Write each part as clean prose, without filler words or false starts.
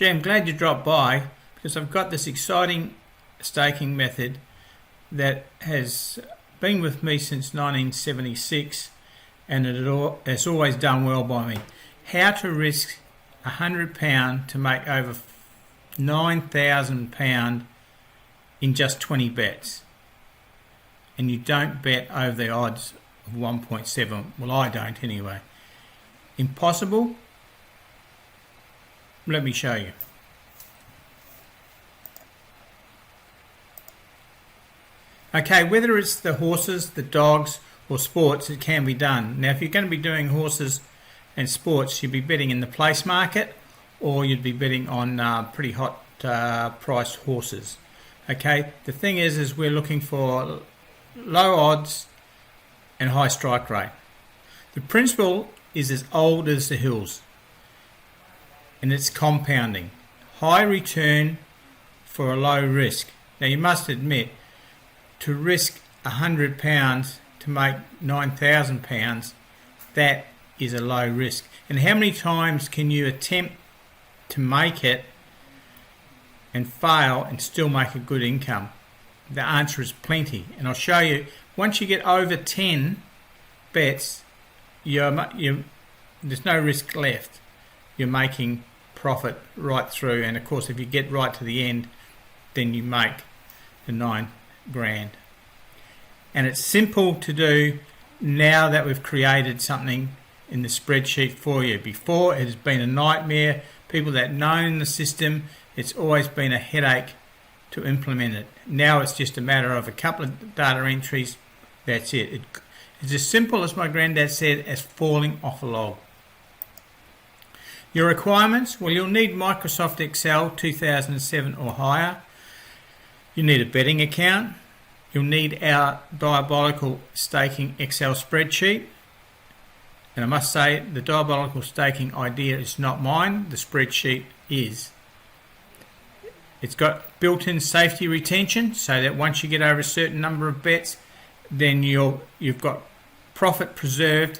Gee, I'm glad you dropped by because I've got this exciting staking method that has been with me since 1976 and it's always done well by me. How to risk £100 to make over £9,000 in just 20 bets. And you don't bet over the odds of 1.7. Well, I don't anyway. Impossible? Let me show you. Okay, whether it's the horses, the dogs, or sports, it can be done. Now, if you're going to be doing horses and sports, you'd be betting in the place market, or you'd be betting on pretty hot priced horses. Okay, the thing is we're looking for low odds and high strike rate. The principle is as old as the hills, and it's compounding. High return for a low risk. Now, you must admit, to risk £100 to make £9,000, that is a low risk. And how many times can you attempt to make it and fail and still make a good income? The answer is plenty, and I'll show you. Once you get over 10 bets, there's no risk left. You're making profit right through, and of course if you get right to the end, then you make the $9,000. And it's simple to do now that we've created something in the spreadsheet for you. Before, it has been a nightmare. People that know the system, it's always been a headache to implement it. Now it's just a matter of a couple of data entries. That's it. It's as simple as my granddad said, as falling off a log. Your requirements, well, you'll need Microsoft Excel 2007 or higher. You need a betting account. You'll need our Diabolical Staking Excel spreadsheet. And I must say, the Diabolical Staking idea is not mine, the spreadsheet is. It's got built-in safety retention, so that once you get over a certain number of bets, then you've got profit preserved,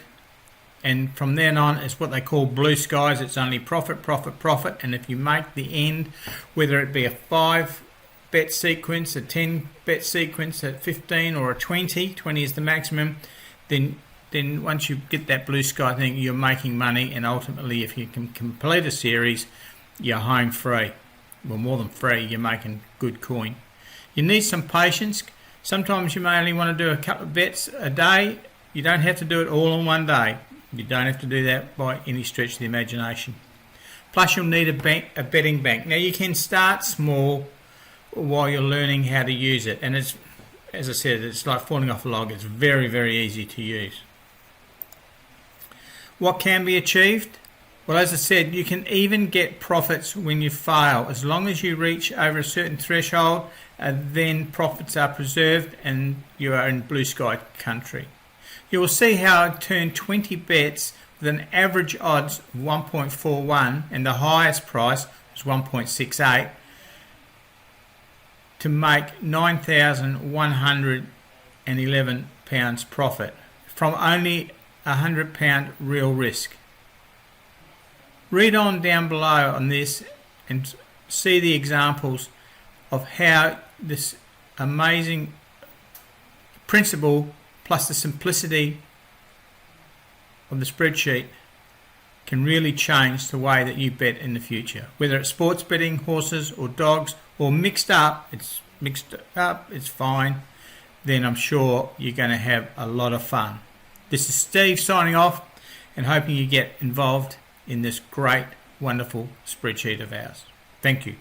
and from then on it's what they call blue skies. It's only profit, profit, profit, and if you make the end, whether it be a 5 bet sequence, a 10 bet sequence, a 15 or a 20 is the maximum, then once you get that blue sky thing, you're making money, and ultimately if you can complete a series, you're home free. Well, more than free, you're making good coin. You need some patience. Sometimes you may only want to do a couple of bets a day. You don't have to do it all in one day. You don't have to do that by any stretch of the imagination. Plus, you'll need a betting bank. Now, you can start small while you're learning how to use it. And it's, as I said, it's like falling off a log. It's very, very easy to use. What can be achieved? Well, as I said, you can even get profits when you fail. As long as you reach over a certain threshold, then profits are preserved and you are in blue sky country. You will see how I turned 20 bets with an average odds of 1.41 and the highest price was 1.68 to make £9,111 profit from only £100 real risk. Read on down below on this and see the examples of how this amazing principle plus the simplicity of the spreadsheet can really change the way that you bet in the future. Whether it's sports betting, horses or dogs, or mixed up, it's fine, then I'm sure you're going to have a lot of fun. This is Steve signing off and hoping you get involved in this great, wonderful spreadsheet of ours. Thank you.